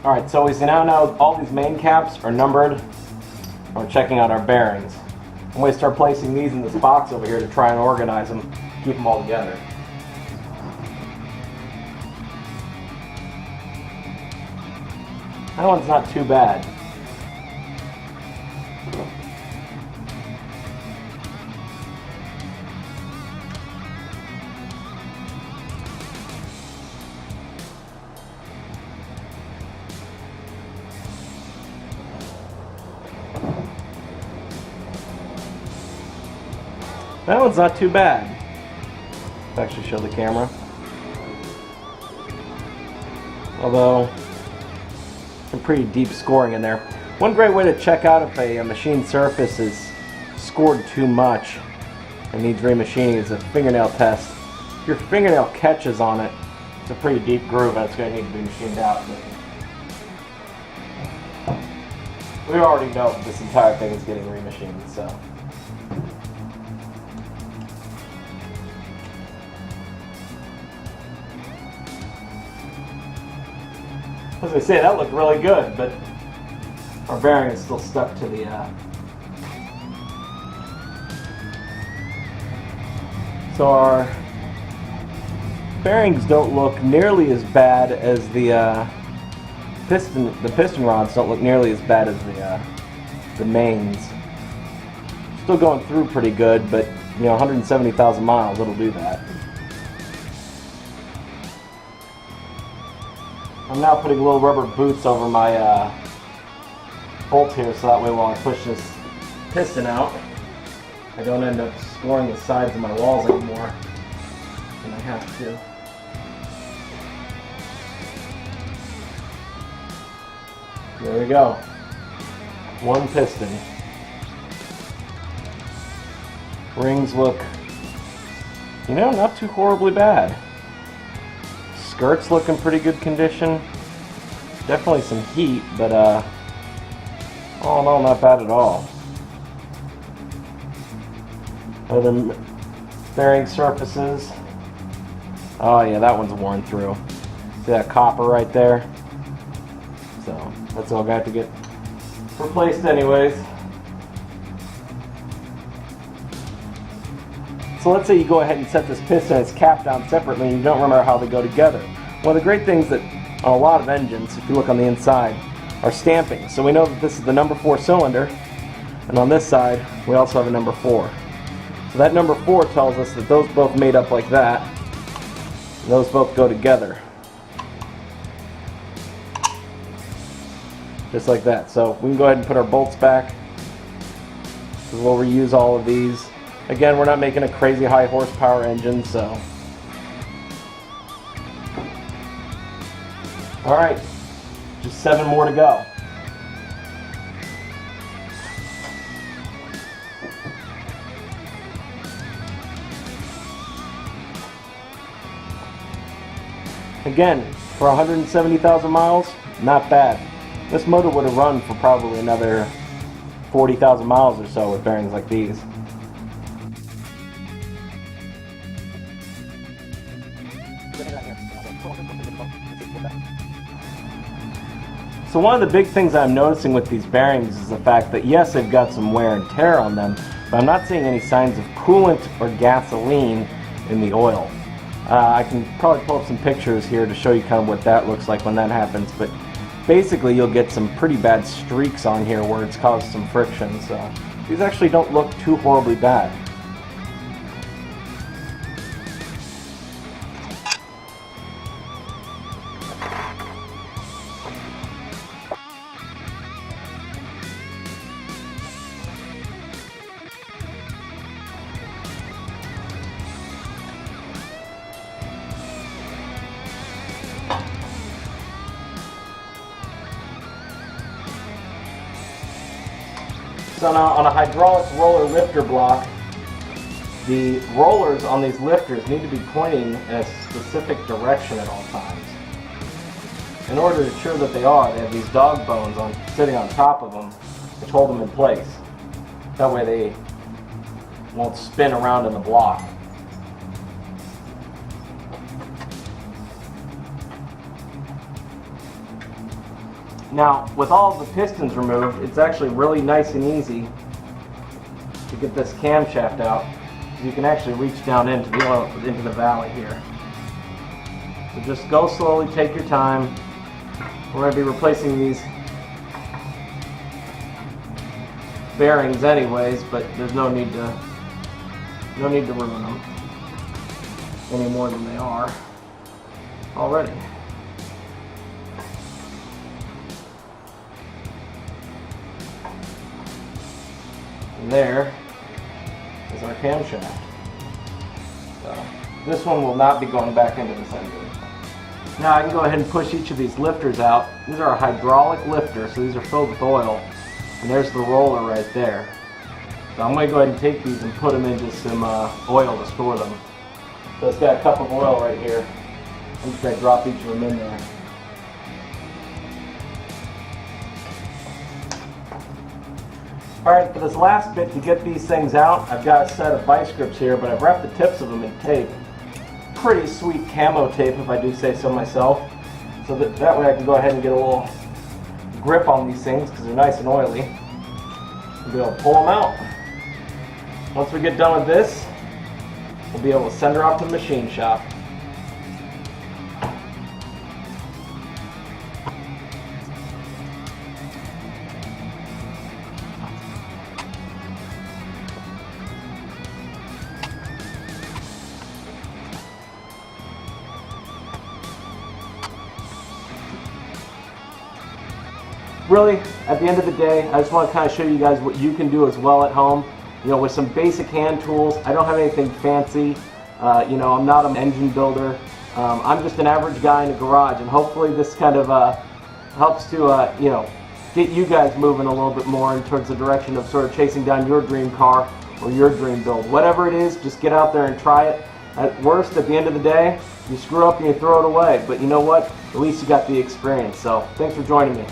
Alright, so we see now all these main caps are numbered. We're checking out our bearings. I'm going to start placing these in this box over here to try and organize them, keep them all together. That one's not too bad. That one's not too bad. Let's actually show the camera. Although, some pretty deep scoring in there. One great way to check out if a machine surface is scored too much and needs remachining is a fingernail test. If your fingernail catches on it, it's a pretty deep groove and it's going to need to be machined out. But we already know that this entire thing is getting remachined, so. As I say, that looked really good, but our bearing is still stuck to the so our bearings don't look nearly as bad as the piston rods don't look nearly as bad as the mains. Still going through pretty good, but you know, 170,000 miles, it'll do that. I'm now putting little rubber boots over my bolt here so that way while I push this piston out, I don't end up scoring the sides of my walls anymore than I have to. There we go. One piston. Rings look, you know, not too horribly bad. Skirt's look in pretty good condition. Definitely some heat, but all in all, not bad at all. Other bearing surfaces. Oh yeah, that one's worn through. See that copper right there? So that's all got to get replaced anyways. So let's say you go ahead and set this piston and its cap down separately and you don't remember how they go together. One of the great things that on a lot of engines, if you look on the inside, are stamping. So we know that this is the number 4 cylinder, and on this side we also have a number 4. So that number 4 tells us that those both made up like that, and those both go together. Just like that. So we can go ahead and put our bolts back, because we'll reuse all of these. Again, we're not making a crazy high horsepower engine, so. Alright, just 7 more to go. Again, for 170,000 miles, not bad. This motor would have run for probably another 40,000 miles or so with bearings like these. So one of the big things I'm noticing with these bearings is the fact that yes, they've got some wear and tear on them, but I'm not seeing any signs of coolant or gasoline in the oil. I can probably pull up some pictures here to show you kind of what that looks like when that happens, but basically you'll get some pretty bad streaks on here where it's caused some friction, so these actually don't look too horribly bad. So now on a hydraulic roller lifter block, the rollers on these lifters need to be pointing in a specific direction at all times. In order to ensure that they have these dog bones sitting on top of them, which hold them in place. That way they won't spin around in the block. Now, with all of the pistons removed, it's actually really nice and easy to get this camshaft out. You can actually reach down into the oil, into the valley here. So just go slowly, take your time. We're going to be replacing these bearings anyways, but there's no need to ruin them any more than they are already. And there is our camshaft. So this one will not be going back into this engine. Now I can go ahead and push each of these lifters out. These are a hydraulic lifter, so these are filled with oil. And there's the roller right there. So I'm going to go ahead and take these and put them into some oil to store them. So it's got a cup of oil right here. I'm just going to drop each of them in there. Alright, for this last bit to get these things out, I've got a set of vice grips here, but I've wrapped the tips of them in tape. Pretty sweet camo tape, if I do say so myself. So that way I can go ahead and get a little grip on these things because they're nice and oily. We'll be able to pull them out. Once we get done with this, we'll be able to send her off to the machine shop. Really, at the end of the day, I just want to kind of show you guys what you can do as well at home. You know, with some basic hand tools. I don't have anything fancy. You know, I'm not an engine builder. I'm just an average guy in a garage, and hopefully this kind of helps to, you know, get you guys moving a little bit more in towards the direction of sort of chasing down your dream car or your dream build. Whatever it is, just get out there and try it. At worst, at the end of the day, you screw up and you throw it away. But you know what? At least you got the experience. So thanks for joining me.